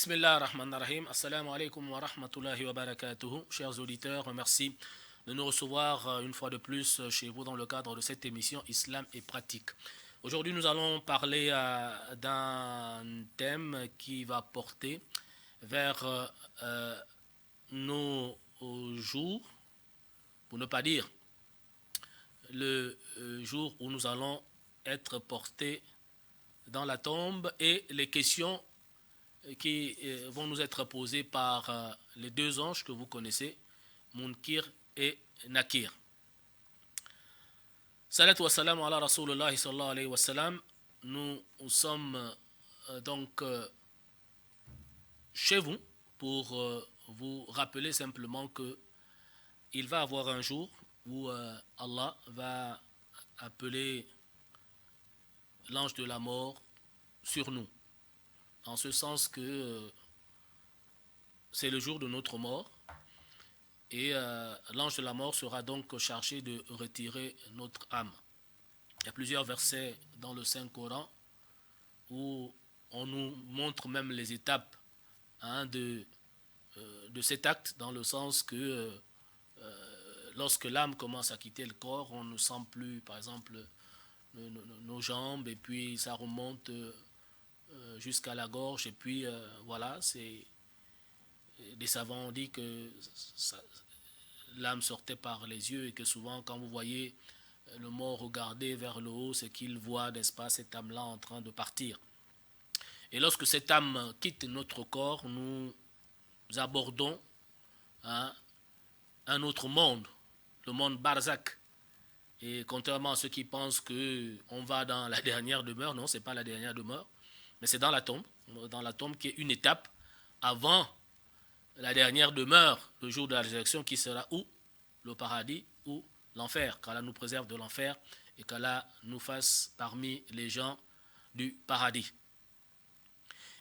Bismillah ar-Rahman ar-Rahim. Assalamu alaikum wa rahmatullahi wa barakatuhu. Chers auditeurs, merci de nous recevoir une fois de plus chez vous dans le cadre de cette émission Islam et pratique. Aujourd'hui, nous allons parler d'un thème qui va porter vers nos jours, pour ne pas dire le jour où nous allons être portés dans la tombe et les questions qui vont nous être posées par les deux anges que vous connaissez, Munkir et Nakir. Salat wa salam ala Rasulullah sallallahu alayhi wa sallam. Nous sommes donc chez vous pour vous rappeler simplement que il va avoir un jour où Allah va appeler l'ange de la mort sur nous. En ce sens que c'est le jour de notre mort et l'ange de la mort sera donc chargé de retirer notre âme. Il y a plusieurs versets dans le Saint-Coran où on nous montre même les étapes de cet acte, dans le sens que lorsque l'âme commence à quitter le corps, on ne sent plus, par exemple, nos jambes, et puis ça remonte jusqu'à la gorge, et puis voilà, des savants ont dit que l'âme sortait par les yeux, et que souvent quand vous voyez le mort regarder vers le haut, c'est qu'il voit, n'est-ce pas, cette âme-là en train de partir. Et lorsque cette âme quitte notre corps, nous abordons un autre monde, le monde Barzakh. Et contrairement à ceux qui pensent qu'on va dans la dernière demeure, non, ce n'est pas la dernière demeure, mais c'est dans la tombe qui est une étape avant la dernière demeure, le jour de la résurrection, qui sera où? Le paradis ou l'enfer, qu'Allah nous préserve de l'enfer et qu'Allah nous fasse parmi les gens du paradis.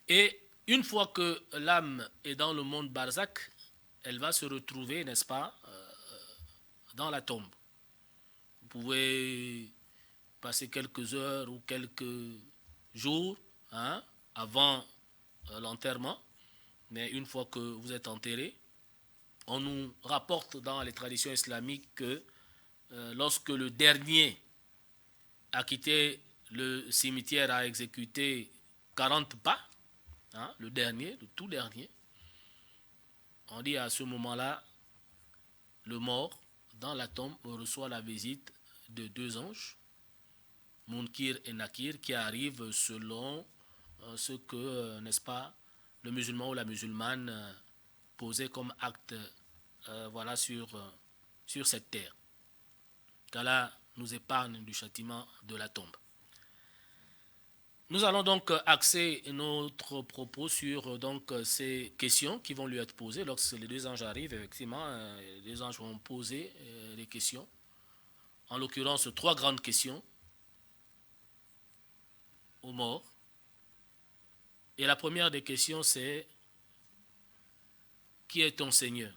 Et une fois que l'âme est dans le monde Barzakh, elle va se retrouver, n'est-ce pas, dans la tombe. Vous pouvez passer quelques heures ou quelques jours avant l'enterrement, mais une fois que vous êtes enterré, on nous rapporte dans les traditions islamiques que lorsque le dernier a quitté le cimetière, a exécuté 40 pas, le dernier, le tout dernier, on dit à ce moment-là, le mort dans la tombe reçoit la visite de deux anges, Munkir et Nakir, qui arrivent selon ce que, n'est-ce pas, le musulman ou la musulmane posait comme acte voilà, sur cette terre. Qu'Allah nous épargne du châtiment de la tombe. Nous allons donc axer notre propos sur donc, ces questions qui vont lui être posées. Lorsque les deux anges arrivent, effectivement, les deux anges vont poser des questions. En l'occurrence, 3 grandes questions aux morts. Et la première des questions, c'est: qui est ton Seigneur?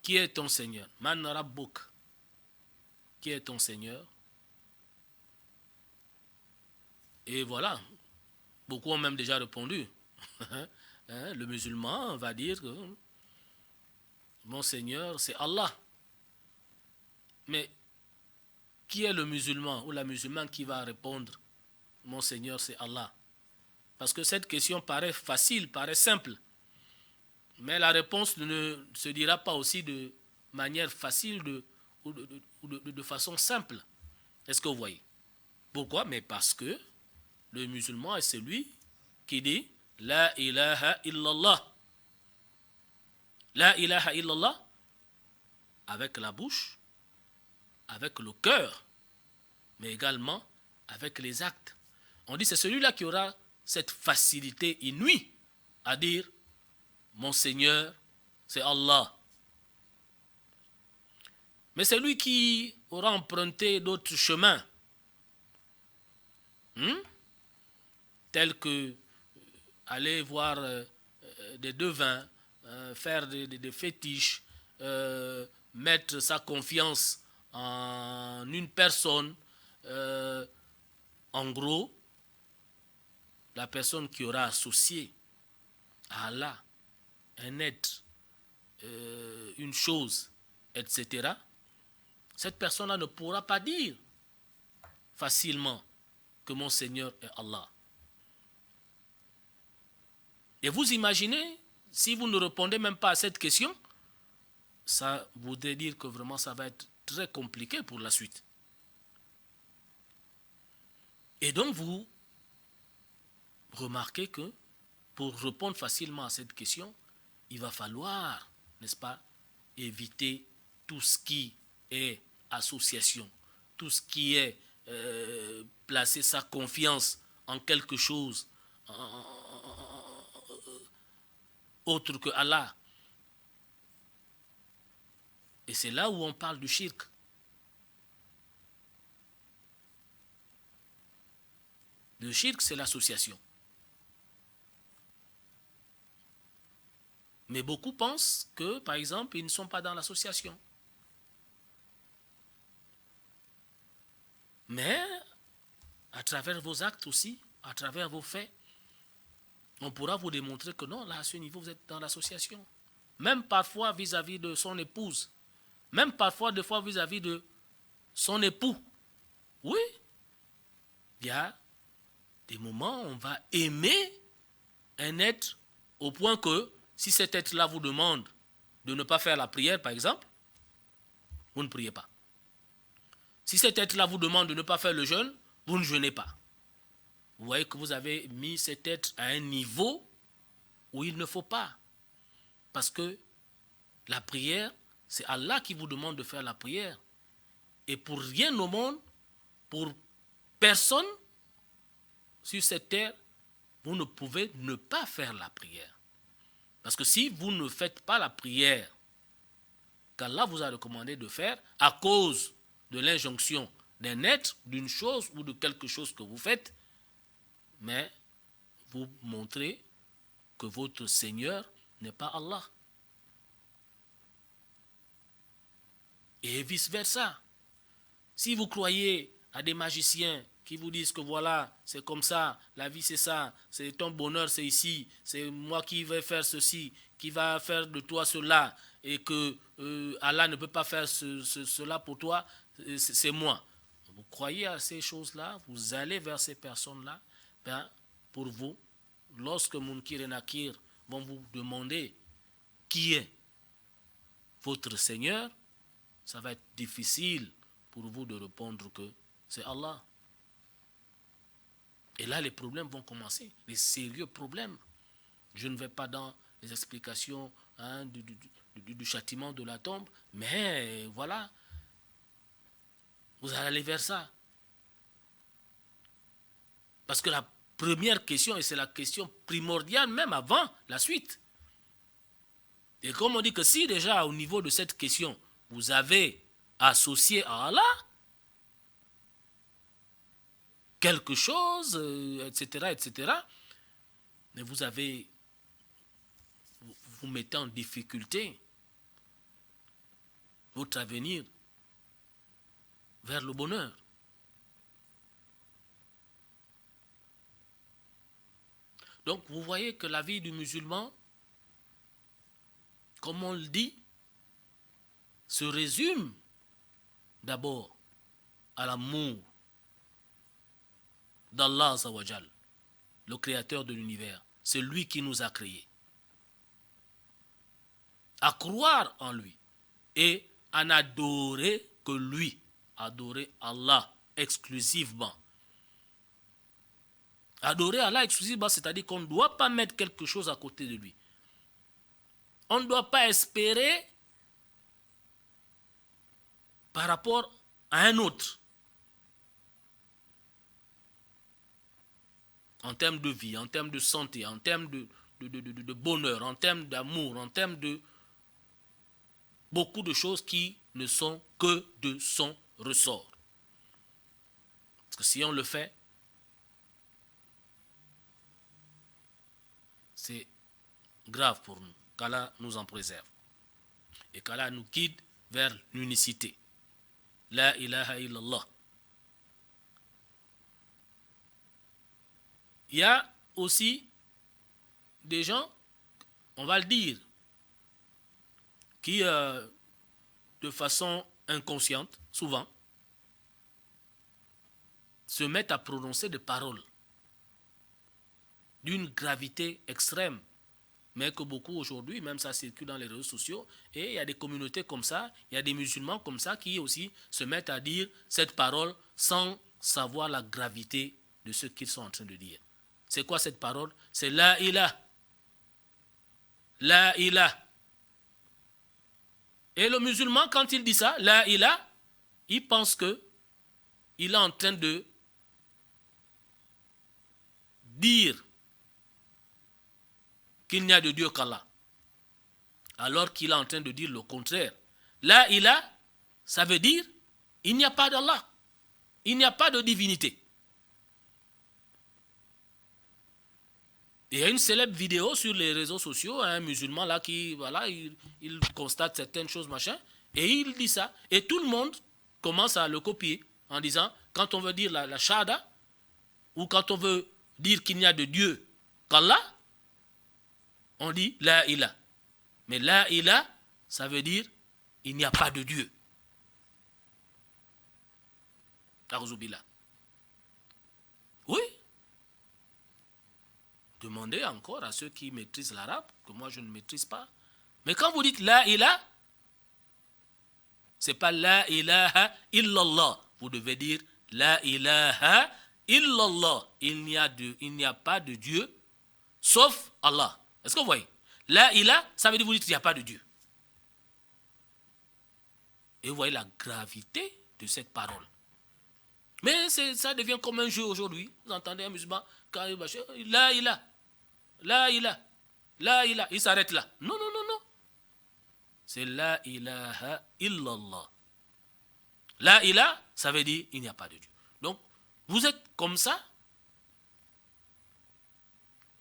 Qui est ton Seigneur? Man Rabbuk. Qui est ton Seigneur? Et voilà, beaucoup ont même déjà répondu. Le musulman va dire que mon Seigneur, c'est Allah. Mais qui est le musulman ou la musulmane qui va répondre mon Seigneur, c'est Allah? Parce que cette question paraît facile, paraît simple. Mais la réponse ne se dira pas aussi de manière facile ou de façon simple. Est-ce que vous voyez? Pourquoi? Mais parce que le musulman est celui qui dit La ilaha illallah. La ilaha illallah avec la bouche, avec le cœur, mais également avec les actes. On dit c'est celui-là qui aura cette facilité inouïe à dire mon Seigneur, c'est Allah. Mais c'est lui qui aura emprunté d'autres chemins, tels que aller voir des devins, faire des fétiches, mettre sa confiance en une personne, En gros, la personne qui aura associé à Allah un être, une chose, etc., cette personne-là ne pourra pas dire facilement que mon Seigneur est Allah. Et vous imaginez, si vous ne répondez même pas à cette question, ça voudrait dire que vraiment ça va être très compliqué pour la suite. Et donc vous remarquez que pour répondre facilement à cette question, il va falloir, n'est-ce pas, éviter tout ce qui est association, tout ce qui est placer sa confiance en quelque chose autre que Allah. Et c'est là où on parle du shirk. Le shirk, c'est l'association. Mais beaucoup pensent que, par exemple, ils ne sont pas dans l'association. Mais, à travers vos actes aussi, à travers vos faits, on pourra vous démontrer que non, là, à ce niveau, vous êtes dans l'association. Même parfois vis-à-vis de son épouse. Même parfois, des fois, vis-à-vis de son époux. Oui, il y a des moments où on va aimer un être au point que, si cet être-là vous demande de ne pas faire la prière, par exemple, vous ne priez pas. Si cet être-là vous demande de ne pas faire le jeûne, vous ne jeûnez pas. Vous voyez que vous avez mis cet être à un niveau où il ne faut pas. Parce que la prière, c'est Allah qui vous demande de faire la prière. Et pour rien au monde, pour personne sur cette terre, vous ne pouvez ne pas faire la prière. Parce que si vous ne faites pas la prière qu'Allah vous a recommandé de faire à cause de l'injonction d'un être, d'une chose ou de quelque chose que vous faites, mais vous montrez que votre Seigneur n'est pas Allah. Et vice-versa. Si vous croyez à des magiciens qui vous disent que voilà, c'est comme ça, la vie c'est ça, c'est ton bonheur c'est ici, c'est moi qui vais faire ceci, qui va faire de toi cela, et que Allah ne peut pas faire cela pour toi, c'est moi. Vous croyez à ces choses-là, vous allez vers ces personnes-là, ben, pour vous, lorsque Munkir et Nakir vont vous demander qui est votre Seigneur, ça va être difficile pour vous de répondre que c'est Allah. Et là, les problèmes vont commencer, les sérieux problèmes. Je ne vais pas dans les explications du châtiment de la tombe, mais voilà, vous allez aller vers ça. Parce que la première question, et c'est la question primordiale même avant la suite. Et comme on dit que si déjà au niveau de cette question, vous avez associé à Allah quelque chose, etc., etc., mais vous mettez en difficulté votre avenir vers le bonheur. Donc vous voyez que la vie du musulman, comme on le dit, se résume d'abord à l'amour d'Allah Azawajal, le créateur de l'univers. C'est lui qui nous a créés. À croire en lui et à n'adorer que lui, adorer Allah exclusivement. Adorer Allah exclusivement, c'est-à-dire qu'on ne doit pas mettre quelque chose à côté de lui. On ne doit pas espérer par rapport à un autre. En termes de vie, en termes de santé, en termes de bonheur, en termes d'amour, en termes de beaucoup de choses qui ne sont que de son ressort. Parce que si on le fait, c'est grave pour nous. Qu'Allah nous en préserve. Et qu'Allah nous guide vers l'unicité. La ilaha illallah. il y a aussi des gens, on va le dire, qui, de façon inconsciente, souvent, se mettent à prononcer des paroles d'une gravité extrême, mais que beaucoup aujourd'hui, même ça circule dans les réseaux sociaux, et il y a des communautés comme ça, il y a des musulmans comme ça qui aussi se mettent à dire cette parole sans savoir la gravité de ce qu'ils sont en train de dire. C'est quoi cette parole? C'est la ilaha. La ilaha. Et le musulman, quand il dit ça, la ilaha, il pense que il est en train de dire qu'il n'y a de Dieu qu'Allah, alors qu'il est en train de dire le contraire. La ilaha, ça veut dire il n'y a pas d'Allah, il n'y a pas de divinité. Il y a une célèbre vidéo sur les réseaux sociaux, un musulman là qui, voilà, il constate certaines choses, machin, et il dit ça. Et tout le monde commence à le copier en disant, quand on veut dire la shahada, ou quand on veut dire qu'il n'y a de Dieu qu'Allah, on dit la ilaha. Mais la ilaha, ça veut dire il n'y a pas de Dieu. Arouzubillah. Oui. Demandez encore à ceux qui maîtrisent l'arabe, que moi je ne maîtrise pas. Mais quand vous dites la ilaha, c'est pas la ilaha illallah. Vous devez dire la ilaha illallah. Il n'y a pas de Dieu sauf Allah. Est-ce que vous voyez? La ilaha, ça veut dire vous dites qu'il n'y a pas de Dieu. Et vous voyez la gravité de cette parole. Mais ça devient comme un jeu aujourd'hui. Vous entendez un musulman, quand il va la ilaha. La ilaha, la ilaha, il s'arrête là. Non, non, non, non. C'est la ilaha illallah. La ilaha, ça veut dire il n'y a pas de Dieu. Donc, vous êtes comme ça,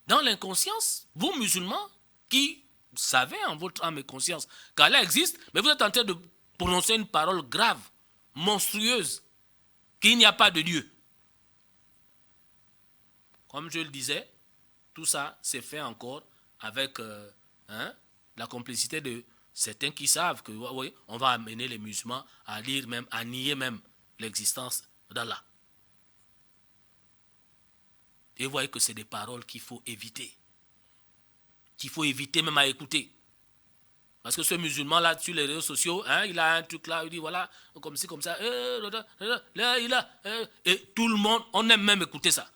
dans l'inconscience, vous musulmans, qui savez en votre âme et conscience qu'Allah existe, mais vous êtes en train de prononcer une parole grave, monstrueuse, qu'il n'y a pas de Dieu. Comme je le disais, tout ça, c'est fait encore avec la complicité de certains qui savent que oui, on va amener les musulmans à dire même, à nier même l'existence d'Allah. Et vous voyez que c'est des paroles qu'il faut éviter. Qu'il faut éviter même à écouter. Parce que ce musulman-là, sur les réseaux sociaux, il a un truc là, il dit voilà, comme ci, comme ça, et tout le monde, on aime même écouter ça.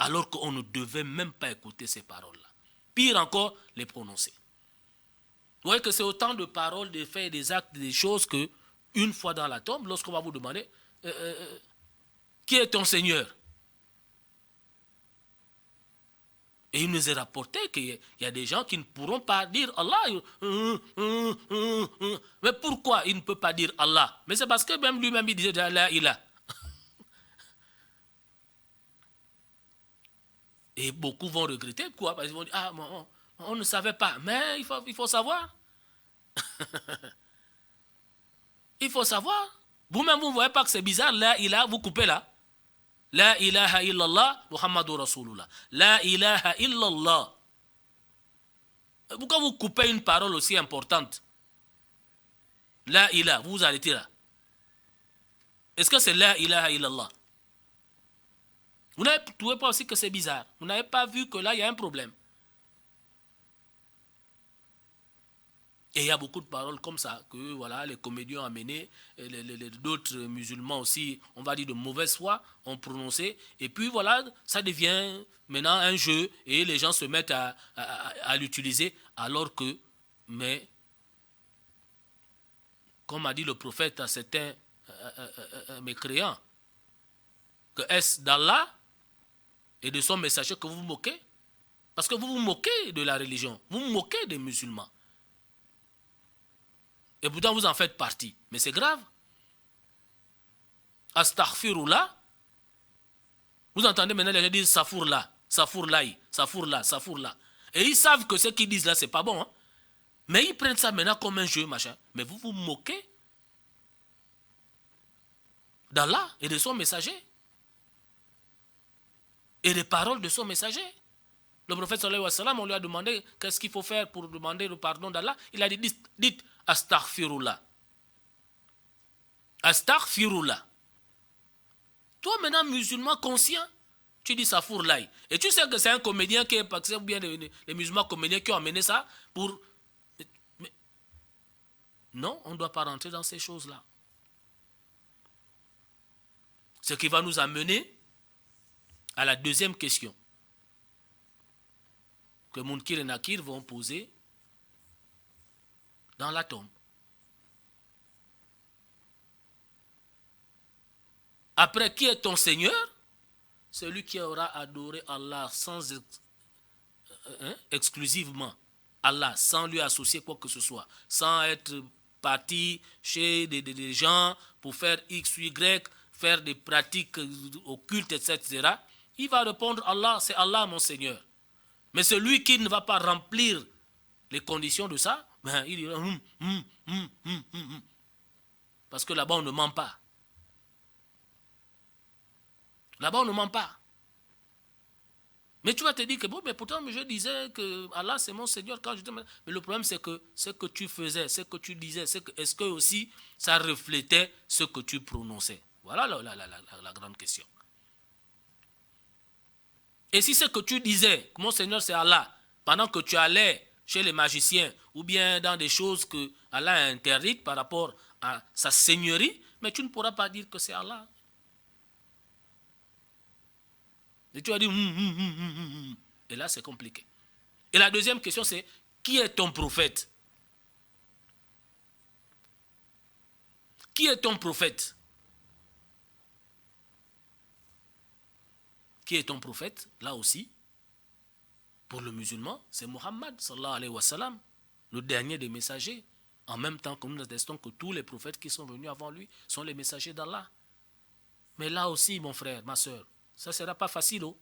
Alors qu'on ne devait même pas écouter ces paroles-là. Pire encore, les prononcer. Vous voyez que c'est autant de paroles, des faits, des actes, des choses que, une fois dans la tombe, lorsqu'on va vous demander qui est ton Seigneur? Et il nous est rapporté qu'il y a des gens qui ne pourront pas dire Allah. Mais pourquoi il ne peut pas dire Allah? Mais c'est parce que même lui-même il disait la ilaha. Et beaucoup vont regretter. Pourquoi? Parce qu'ils vont dire, ah, on ne savait pas. Mais il faut savoir. Il faut savoir. Vous-même, vous ne voyez pas que c'est bizarre. La ilaha, vous coupez là. La ilaha illallah, Muhammadur Rasulullah. La ilaha illallah. Pourquoi vous coupez une parole aussi importante? La ilaha, vous vous arrêtez là. Est-ce que c'est la ilaha illallah? Vous n'avez trouvé pas aussi que c'est bizarre? Vous n'avez pas vu que là, il y a un problème? Et il y a beaucoup de paroles comme ça que voilà, les comédiens ont amené, d'autres musulmans aussi, on va dire de mauvaise foi, ont prononcé. Et puis voilà, ça devient maintenant un jeu et les gens se mettent à l'utiliser alors que, mais, comme a dit le prophète à certains mécréants, que est-ce d'Allah et de son messager que vous vous moquez? Parce que vous vous moquez de la religion, vous vous moquez des musulmans. Et pourtant, vous en faites partie. Mais c'est grave. Astaghfirullah. Vous entendez maintenant les gens dire Safourla, Safourlaï, Safourla, Safourla. Et ils savent que ce qu'ils disent là, c'est pas bon. Hein? Mais ils prennent ça maintenant comme un jeu, machin. Mais vous vous moquez d'Allah et de son messager. et les paroles de son messager. Le prophète sallallahu alayhi wa sallam, on lui a demandé qu'est-ce qu'il faut faire pour demander le pardon d'Allah. Il a dit, dites astaghfirullah. Astaghfirullah. Toi maintenant, musulman conscient, tu dis Safourlaï. Et tu sais que c'est un comédien qui est, ou bien les musulmans comédiens qui ont amené ça pour... Mais, non, on ne doit pas rentrer dans ces choses-là. Ce qui va nous amener à la deuxième question que Munkir et Nakir vont poser dans la tombe. Après, qui est ton Seigneur? Celui qui aura adoré Allah sans exclusivement Allah, sans lui associer quoi que ce soit, sans être parti chez des gens pour faire X ou Y, faire des pratiques occultes, etc. Il va répondre Allah, c'est Allah mon Seigneur. Mais celui qui ne va pas remplir les conditions de ça, ben, il dira parce que là-bas on ne ment pas. Là-bas on ne ment pas. Mais tu vas te dire que bon, mais pourtant je disais que Allah c'est mon Seigneur quand j'étais. Mais le problème c'est que ce que tu faisais, ce que tu disais, est-ce que aussi ça reflétait ce que tu prononçais? Voilà la grande question. Et si ce que tu disais, que mon Seigneur c'est Allah, pendant que tu allais chez les magiciens ou bien dans des choses que Allah a interdites par rapport à sa seigneurie, mais tu ne pourras pas dire que c'est Allah. Et tu vas dire et là c'est compliqué. Et la deuxième question c'est qui est ton prophète? Qui est ton prophète? Qui est ton prophète? Là aussi, pour le musulman, c'est Muhammad sallallahu alayhi wa sallam, le dernier des messagers. En même temps que nous attestons que tous les prophètes qui sont venus avant lui sont les messagers d'Allah. Mais là aussi, mon frère, ma soeur, ça ne sera pas facile. Oh.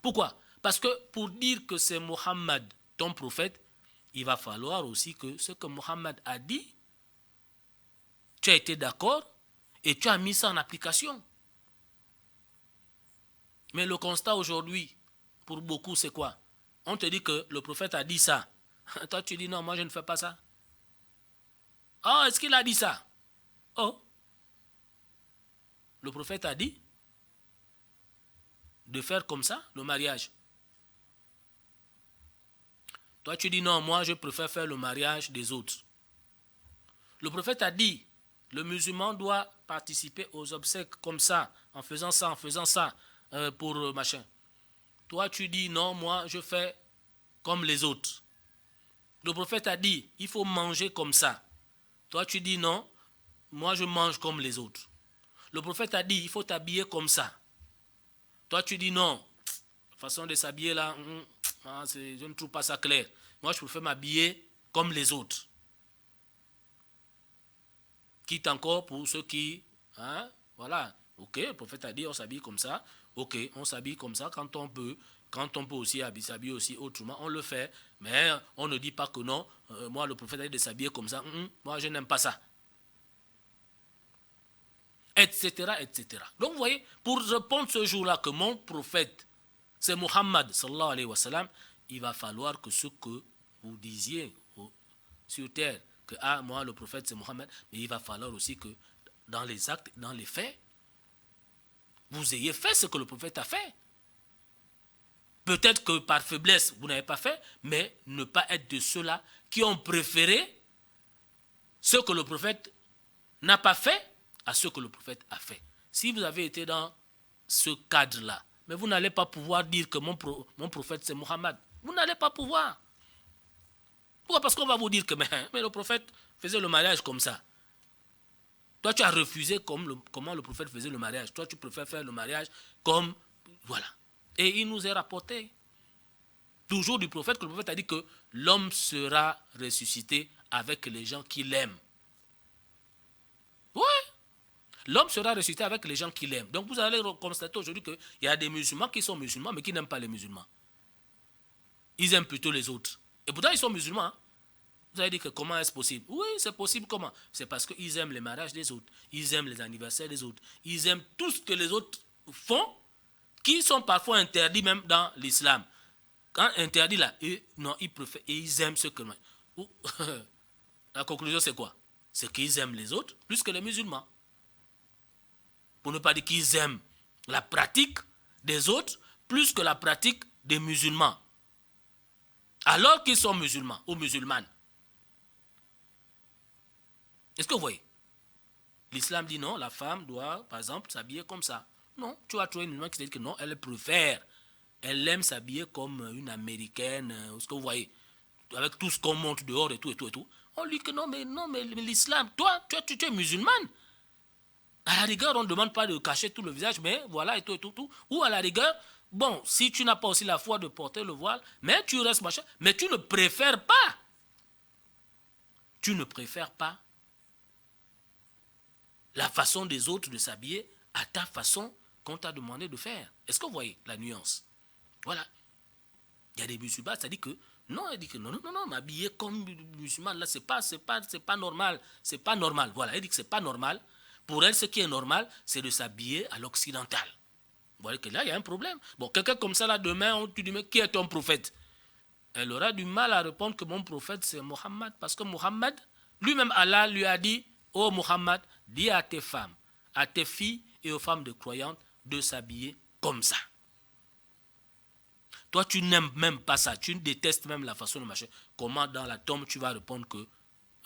Pourquoi? Parce que pour dire que c'est Muhammad, ton prophète, il va falloir aussi que ce que Muhammad a dit, tu as été d'accord et tu as mis ça en application. Mais le constat aujourd'hui, pour beaucoup, c'est quoi? On te dit que le prophète a dit ça. Toi, tu dis non, moi je ne fais pas ça. Oh, est-ce qu'il a dit ça? Oh. Le prophète a dit de faire comme ça, le mariage. Toi, tu dis non, moi je préfère faire le mariage des autres. Le prophète a dit, le musulman doit participer aux obsèques comme ça, en faisant ça, pour machin. Toi, tu dis non, moi je fais comme les autres. Le prophète a dit, il faut manger comme ça. Toi, tu dis non, moi je mange comme les autres. Le prophète a dit, il faut t'habiller comme ça. Toi, tu dis non, la façon de s'habiller là, je ne trouve pas ça clair. Moi, je préfère m'habiller comme les autres. Quitte encore pour ceux qui, voilà, ok, le prophète a dit, on s'habille comme ça. Ok, on s'habille comme ça quand on peut aussi s'habiller aussi autrement, on le fait. Mais on ne dit pas que non, moi, le prophète a dit de s'habiller comme ça. Moi, je n'aime pas ça. Etc., etc. Donc, vous voyez, pour répondre ce jour-là que mon prophète, c'est Muhammad, sallallahu alayhi wa sallam, il va falloir que ce que vous disiez sur terre, que moi, le prophète, c'est Muhammad, mais il va falloir aussi que dans les actes, dans les faits, vous ayez fait ce que le prophète a fait. Peut-être que par faiblesse, vous n'avez pas fait, mais ne pas être de ceux-là qui ont préféré ce que le prophète n'a pas fait à ce que le prophète a fait. Si vous avez été dans ce cadre-là, mais vous n'allez pas pouvoir dire que mon prophète c'est Muhammad. Vous n'allez pas pouvoir. Pourquoi? Parce qu'on va vous dire que mais le prophète faisait le mariage comme ça. Toi, tu as refusé comment le prophète faisait le mariage. Toi, tu préfères faire le mariage comme... Voilà. Et il nous est rapporté, toujours du prophète, que le prophète a dit que l'homme sera ressuscité avec les gens qui l'aiment. Oui. L'homme sera ressuscité avec les gens qui l'aiment. Donc vous allez constater aujourd'hui qu'il y a des musulmans qui sont musulmans, mais qui n'aiment pas les musulmans. Ils aiment plutôt les autres. Et pourtant, ils sont musulmans. Hein? Vous allez dire que comment est-ce possible? Oui, c'est possible comment? C'est parce qu'ils aiment les mariages des autres. Ils aiment les anniversaires des autres. Ils aiment tout ce que les autres font, qui sont parfois interdits même dans l'islam. Quand interdit là, non, ils préfèrent, et ils aiment ce que... La conclusion c'est quoi? C'est qu'ils aiment les autres plus que les musulmans. Pour ne pas dire qu'ils aiment la pratique des autres plus que la pratique des musulmans. Alors qu'ils sont musulmans ou musulmanes. Est-ce que vous voyez? L'islam dit non, la femme doit, par exemple, s'habiller comme ça. Non, tu vas trouver une musulmane qui dit que non, elle préfère. Elle aime s'habiller comme une américaine. Est-ce que vous voyez? Avec tout ce qu'on montre dehors et tout, et tout, et tout. On lui dit que non, mais l'islam, toi, tu es musulmane. À la rigueur, on ne demande pas de cacher tout le visage, mais voilà, et tout, et tout, tout. Ou à la rigueur, bon, si tu n'as pas aussi la foi de porter le voile, mais tu restes machin, mais tu ne préfères pas. Tu ne préfères pas la façon des autres de s'habiller à ta façon qu'on t'a demandé de faire. Est-ce que vous voyez la nuance? Voilà. Il y a des musulmans, ça dit que non, elle dit que non, m'habiller comme musulman, là, c'est pas normal. C'est pas normal. Voilà, elle dit que c'est pas normal. Pour elle, ce qui est normal, c'est de s'habiller à l'occidental. Vous voyez que là, il y a un problème. Bon, quelqu'un comme ça, là, demain, on te dit, mais qui est ton prophète? Elle aura du mal à répondre que mon prophète, c'est Mohammed. Parce que Mohammed, lui-même, Allah lui a dit, oh Mohammed, dis à tes femmes, à tes filles et aux femmes de croyantes de s'habiller comme ça. Toi, tu n'aimes même pas ça. Tu détestes même la façon de marcher. Comment dans la tombe, tu vas répondre que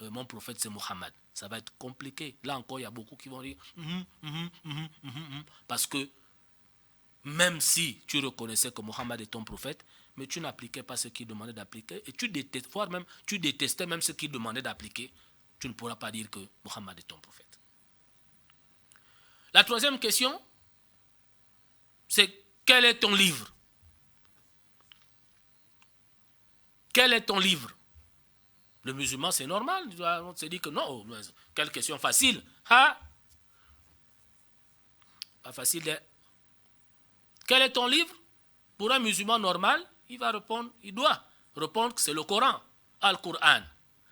mon prophète, c'est Mohammed? Ça va être compliqué. Là encore, il y a beaucoup qui vont dire parce que même si tu reconnaissais que Mohammed est ton prophète, mais tu n'appliquais pas ce qu'il demandait d'appliquer, et tu détestais même ce qu'il demandait d'appliquer, tu ne pourras pas dire que Mohammed est ton prophète. La troisième question, c'est quel est ton livre? Quel est ton livre? Le musulman, c'est normal. On se dit que non. Quelle question facile. Ah, pas facile. Quel est ton livre? Pour un musulman normal, il va répondre, il doit répondre que c'est le Coran, Al-Qur'an.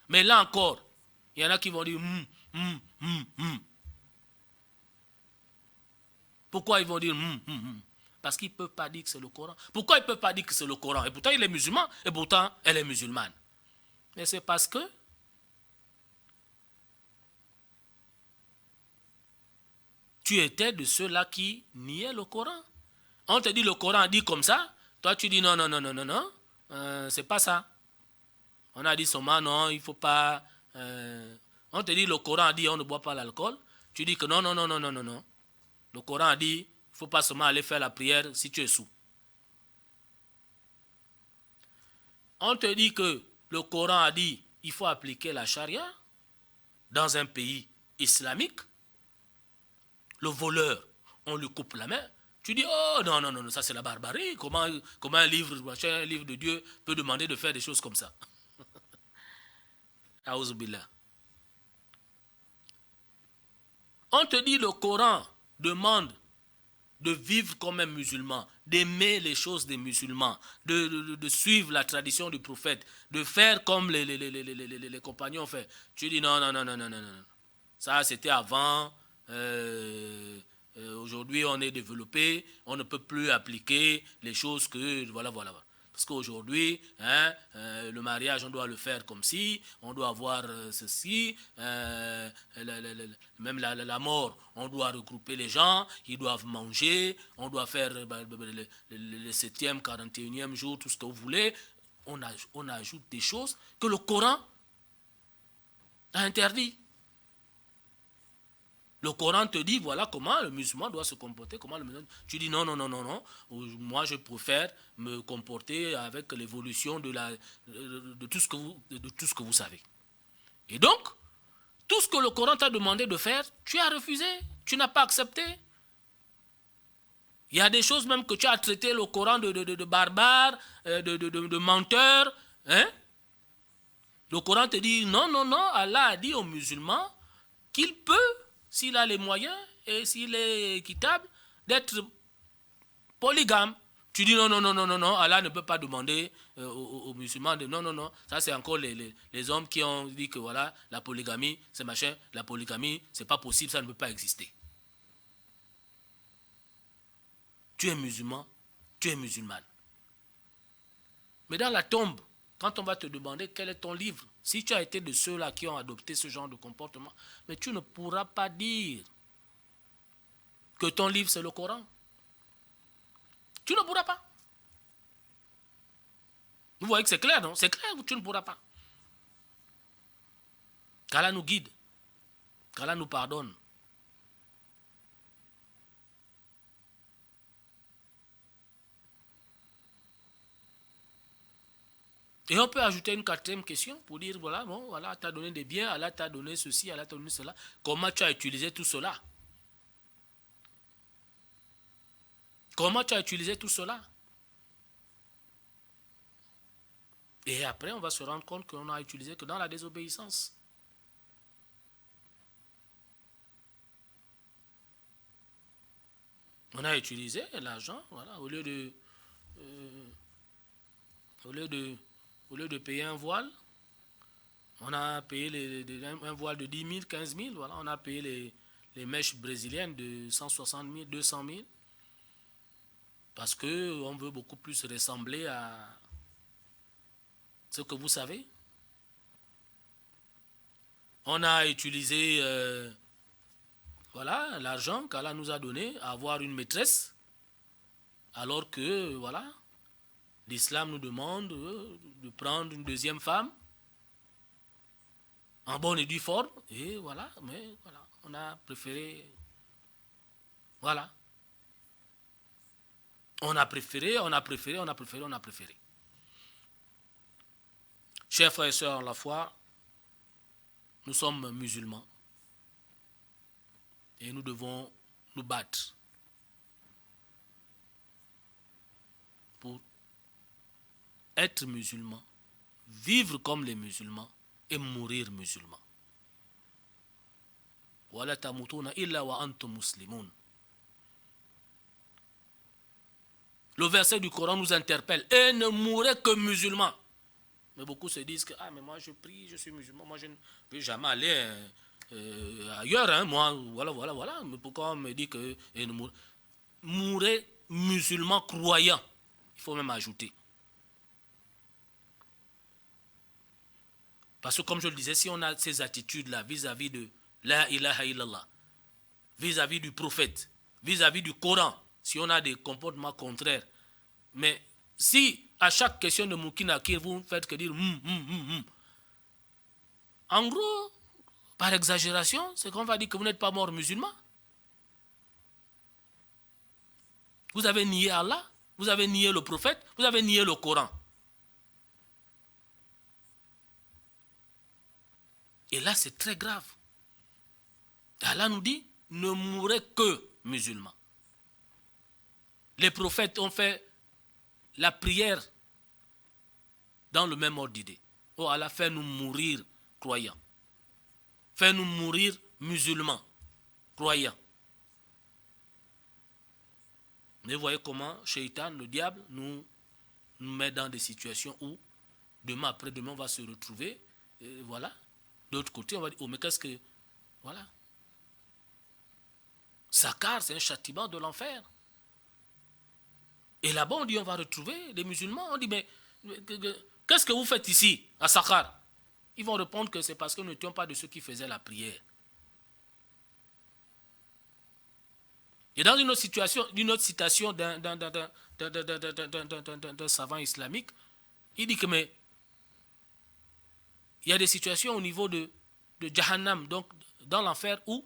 Mais là encore, il y en a qui vont dire Pourquoi ils vont dire Parce qu'ils ne peuvent pas dire que c'est le Coran. Pourquoi ils ne peuvent pas dire que c'est le Coran? Et pourtant, il est musulman, et pourtant, elle est musulmane. Mais c'est parce que tu étais de ceux-là qui niaient le Coran. On te dit le Coran dit comme ça, toi tu dis non, c'est pas ça. On a dit seulement non, il ne faut pas... on te dit le Coran dit on ne boit pas l'alcool, tu dis que non. Le Coran dit il ne faut pas seulement aller faire la prière si tu es sous. On te dit que le Coran a dit il faut appliquer la charia dans un pays islamique. Le voleur, on lui coupe la main. Tu dis, oh non, ça c'est la barbarie. Comment un livre de Dieu peut demander de faire des choses comme ça? Aouzubillah. On te dit le Coran demande de vivre comme un musulman, d'aimer les choses des musulmans, de suivre la tradition du prophète, de faire comme les compagnons ont fait. Tu dis non. Ça c'était avant. Aujourd'hui on est développé, on ne peut plus appliquer les choses que voilà. Parce qu'aujourd'hui, le mariage, on doit le faire comme si, on doit avoir ceci, même la mort, on doit regrouper les gens, ils doivent manger, on doit faire le 7e, 41e jour, tout ce que vous voulez. On ajoute des choses que le Coran a interdit. Le Coran te dit, voilà comment le musulman doit se comporter. Tu dis non. Moi, je préfère me comporter avec l'évolution de tout ce que vous savez. Et donc, tout ce que le Coran t'a demandé de faire, tu as refusé. Tu n'as pas accepté. Il y a des choses même que tu as traité le Coran de barbare, de menteur. Le Coran te dit, non. Allah a dit aux musulmans qu'il peut, s'il a les moyens et s'il est équitable, d'être polygame. Tu dis non, Allah ne peut pas demander aux musulmans de non. Ça c'est encore les hommes qui ont dit que voilà, la polygamie, c'est machin, la polygamie, c'est pas possible, ça ne peut pas exister. tu es musulman, tu es musulmane. Mais dans la tombe, quand on va te demander quel est ton livre, si tu as été de ceux-là qui ont adopté ce genre de comportement, mais tu ne pourras pas dire que ton livre c'est le Coran. Tu ne pourras pas. Vous voyez que c'est clair, non? C'est clair, tu ne pourras pas. Qu'Allah nous guide, qu'Allah nous pardonne. Et on peut ajouter une quatrième question pour dire, voilà, bon, voilà, tu as donné des biens, Allah t'a donné ceci, Allah t'a donné cela. Comment tu as utilisé tout cela? Comment tu as utilisé tout cela? Et après, on va se rendre compte qu'on n'a utilisé que dans la désobéissance. On a utilisé l'argent, voilà, au lieu de payer un voile, on a payé un voile de 10 000, 15 000, voilà, on a payé les mèches brésiliennes de 160 000, 200 000, parce qu'on veut beaucoup plus ressembler à ce que vous savez. On a utilisé voilà, l'argent qu'Allah nous a donné à avoir une maîtresse, alors que voilà, l'islam nous demande de prendre une deuxième femme en bonne et due forme, et voilà, mais voilà, on a préféré, voilà, on a préféré. Chers frères et sœurs en la foi, nous sommes musulmans et nous devons nous battre pour être musulmans, vivre comme les musulmans et mourir musulmans. Wala tamutuna illa wa antum muslimun. Le verset du Coran nous interpelle. Et ne mourrez que musulmans. Mais beaucoup se disent que mais moi je prie, je suis musulman, moi je ne peux jamais aller ailleurs, hein, moi, voilà. Mais pourquoi on me dit que mourrez musulmans croyants? Il faut même ajouter. Parce que comme je le disais, si on a ces attitudes-là vis-à-vis de la ilaha illallah, vis-à-vis du prophète, vis-à-vis du Coran, si on a des comportements contraires, mais si à chaque question de Moukina vous ne faites que dire en gros, par exagération, c'est qu'on va dire que vous n'êtes pas mort musulman. Vous avez nié Allah, vous avez nié le prophète, vous avez nié le Coran. Et là, c'est très grave. Allah nous dit, ne mourrez que musulmans. Les prophètes ont fait la prière dans le même ordre d'idée. Oh Allah, fais-nous mourir croyants. Fais-nous mourir musulmans, croyants. Mais vous voyez comment Shaitan, le diable, nous met dans des situations où demain, après-demain, on va se retrouver. Et voilà. De l'autre côté, on va dire, oh mais qu'est-ce que... Voilà. Sakar, c'est un châtiment de l'enfer. Et là-bas, on dit, on va retrouver des musulmans. On dit, mais qu'est-ce que vous faites ici, à Sakar? Ils vont répondre que c'est parce que nous n'étions pas de ceux qui faisaient la prière. Et dans une autre citation d'un savant islamique, il dit que mais il y a des situations au niveau de Jahannam, donc dans l'enfer, où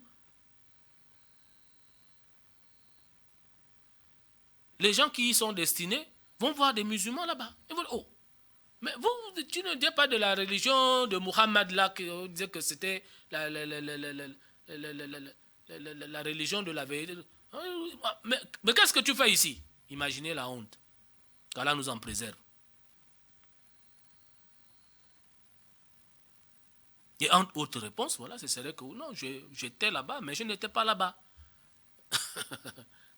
les gens qui y sont destinés vont voir des musulmans là-bas. Ils vont dire, oh, mais vous, tu ne dis pas de la religion de Muhammad là, qui disait que c'était la religion de la vérité. Mais qu'est-ce que tu fais ici? Imaginez la honte. Qu'Allah nous en préserve. Et en autre réponse, voilà, ce serait que non, j'étais là-bas, mais je n'étais pas là-bas.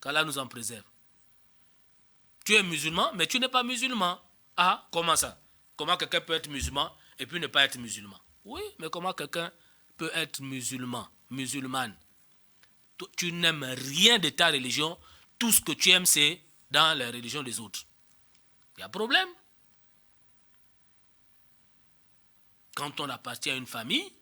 Qu'Allah nous en préserve. Tu es musulman, mais tu n'es pas musulman. Ah, comment ça? Comment quelqu'un peut être musulman et puis ne pas être musulman? Oui, mais comment quelqu'un peut être musulman, musulmane? Tu n'aimes rien de ta religion. Tout ce que tu aimes, c'est dans la religion des autres. Il y a problème. Quand on appartient à une famille,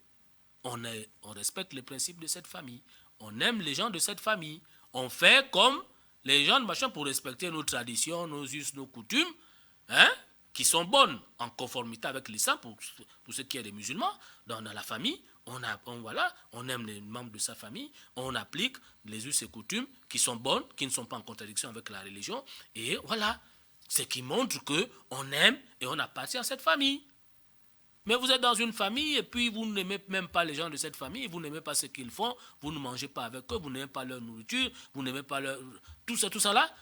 on respecte les principes de cette famille. On aime les gens de cette famille. On fait comme les gens de machin pour respecter nos traditions, nos us, nos coutumes, hein, qui sont bonnes, en conformité avec l'islam pour ce qui est des musulmans. Dans la famille, on aime les membres de sa famille, on applique les us et coutumes qui sont bonnes, qui ne sont pas en contradiction avec la religion. Et voilà, ce qui montre qu'on aime et on appartient à cette famille. Mais vous êtes dans une famille et puis vous n'aimez même pas les gens de cette famille, vous n'aimez pas ce qu'ils font, vous ne mangez pas avec eux, vous n'aimez pas leur nourriture, vous n'aimez pas leur... Tout ça là.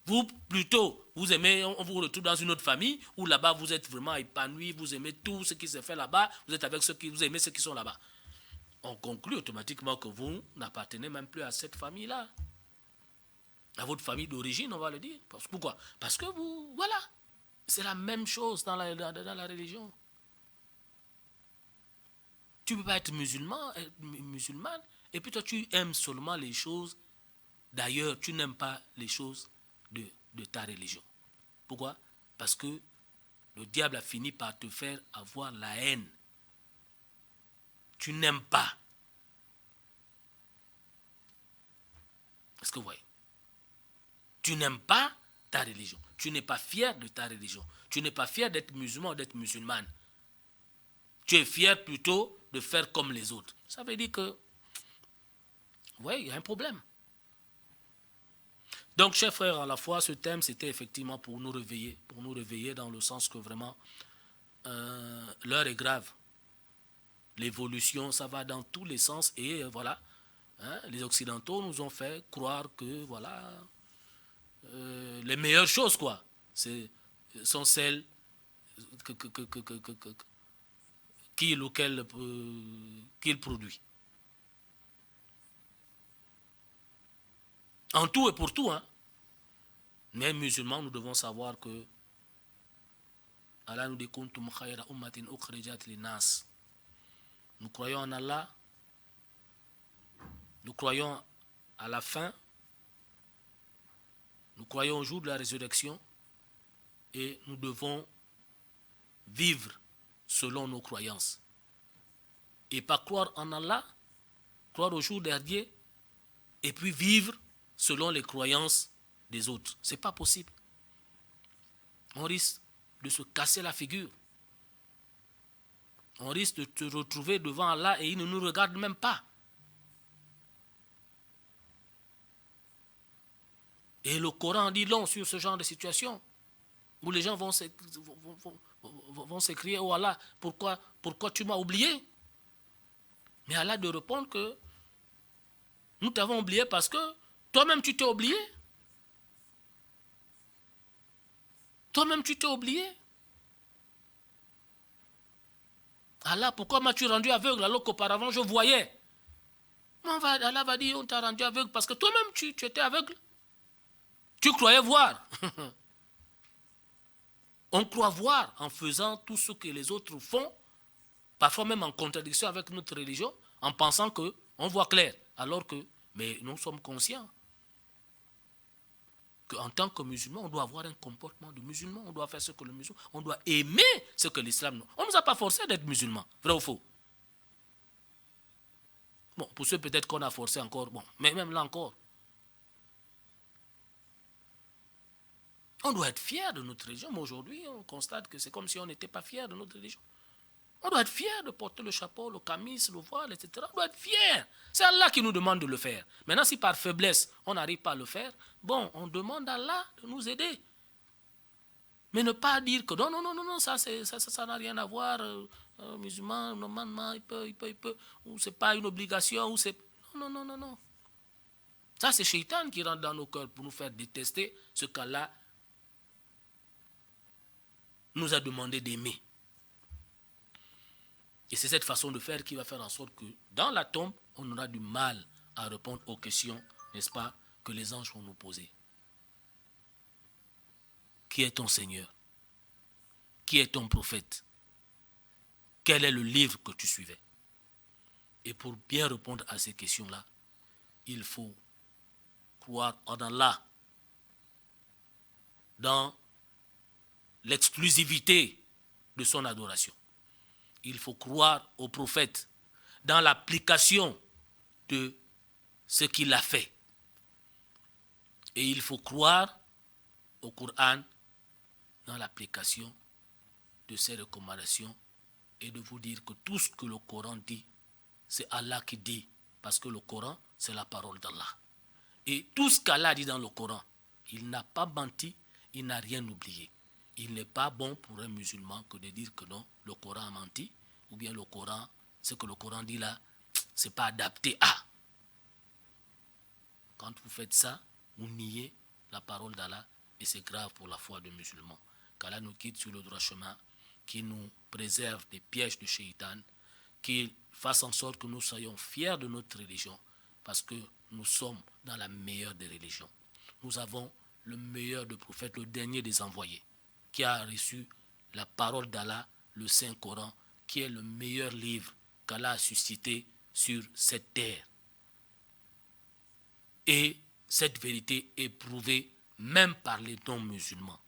Vous, plutôt, vous aimez, on vous retrouve dans une autre famille où là-bas vous êtes vraiment épanoui, vous aimez tout ce qui se fait là-bas, vous êtes avec vous aimez ceux qui sont là-bas. On conclut automatiquement que vous n'appartenez même plus à cette famille-là. À votre famille d'origine, on va le dire. Pourquoi? Parce que vous, voilà. C'est la même chose dans la religion. Tu ne peux pas être musulmane, et puis toi tu aimes seulement les choses d'ailleurs, tu n'aimes pas les choses de ta religion. Pourquoi? Parce que le diable a fini par te faire avoir la haine. Tu n'aimes pas. Est-ce que vous voyez? Tu n'aimes pas ta religion. Tu n'es pas fier de ta religion. Tu n'es pas fier d'être musulman ou d'être musulmane. Tu es fier plutôt de faire comme les autres. Ça veut dire que, oui, il y a un problème. Donc, chers frères, à la fois, ce thème, c'était effectivement pour nous réveiller dans le sens que vraiment, l'heure est grave. L'évolution, ça va dans tous les sens et voilà, hein, les Occidentaux nous ont fait croire que, voilà, les meilleures choses, quoi, sont celles qu'il ou qu'elle qu'il produit. En tout et pour tout, hein. Mais musulmans, nous devons savoir que Allah nous dit kuntum khayra ummatin ukhrijat linnas. Nous croyons en Allah, nous croyons à la fin, nous croyons au jour de la résurrection et nous devons vivre selon nos croyances. Et pas croire en Allah, croire au jour dernier et puis vivre selon les croyances des autres. Ce n'est pas possible. On risque de se casser la figure. On risque de se retrouver devant Allah et il ne nous regarde même pas. Et le Coran dit long sur ce genre de situation où les gens vont s'écrier, oh Allah, pourquoi tu m'as oublié? Mais Allah de répondre que nous t'avons oublié parce que toi-même tu t'es oublié. Toi-même tu t'es oublié. Allah, pourquoi m'as-tu rendu aveugle alors qu'auparavant je voyais? Allah va dire, on t'a rendu aveugle parce que toi-même tu étais aveugle. Tu croyais voir. On croit voir en faisant tout ce que les autres font, parfois même en contradiction avec notre religion, en pensant qu'on voit clair. Alors que, mais nous sommes conscients qu'en tant que musulman, on doit avoir un comportement de musulman, on doit faire ce que le musulman, on doit aimer ce que l'islam nous. On ne nous a pas forcé d'être musulman, vrai ou faux? Bon, pour ceux peut-être qu'on a forcé encore, bon, mais même là encore, on doit être fier de notre religion, mais aujourd'hui, on constate que c'est comme si on n'était pas fier de notre religion. On doit être fier de porter le chapeau, le camis, le voile, etc. On doit être fier. C'est Allah qui nous demande de le faire. Maintenant, si par faiblesse, on n'arrive pas à le faire, bon, on demande à Allah de nous aider. Mais ne pas dire que non, ça n'a rien à voir. Musulman, normalement, il peut, ou c'est pas une obligation, ou c'est... Non. Ça, c'est Shaitan qui rentre dans nos cœurs pour nous faire détester ce qu'Allah nous a demandé d'aimer. Et c'est cette façon de faire qui va faire en sorte que dans la tombe, on aura du mal à répondre aux questions, n'est-ce pas, que les anges vont nous poser. Qui est ton Seigneur? Qui est ton prophète? Quel est le livre que tu suivais? Et pour bien répondre à ces questions-là, il faut croire en Allah, dans l'exclusivité de son adoration. Il faut croire au prophète dans l'application de ce qu'il a fait. Et il faut croire au Coran dans l'application de ses recommandations et de vous dire que tout ce que le Coran dit, c'est Allah qui dit, parce que le Coran, c'est la parole d'Allah. Et tout ce qu'Allah dit dans le Coran, il n'a pas menti, il n'a rien oublié. Il n'est pas bon pour un musulman que de dire que non, le Coran a menti, ou bien le Coran, ce que le Coran dit là, c'est pas adapté à. Quand vous faites ça, vous niez la parole d'Allah et c'est grave pour la foi des musulmans. Qu'Allah nous quitte sur le droit chemin, qu'il nous préserve des pièges de Shaitan, qu'il fasse en sorte que nous soyons fiers de notre religion, parce que nous sommes dans la meilleure des religions. Nous avons le meilleur des prophètes, le dernier des envoyés, qui a reçu la parole d'Allah, le Saint-Coran, qui est le meilleur livre qu'Allah a suscité sur cette terre. Et cette vérité est prouvée même par les non-musulmans.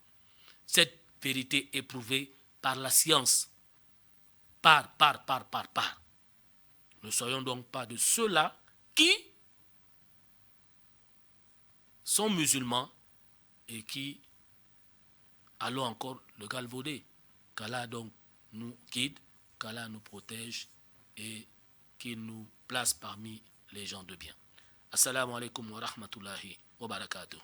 Cette vérité est prouvée par la science. Par. Ne soyons donc pas de ceux-là qui sont musulmans et qui allons encore le galvauder. Qu'Allah donc nous guide, qu'Allah nous protège et qu'il nous place parmi les gens de bien. Assalamu alaikum wa rahmatullahi wa barakatuh.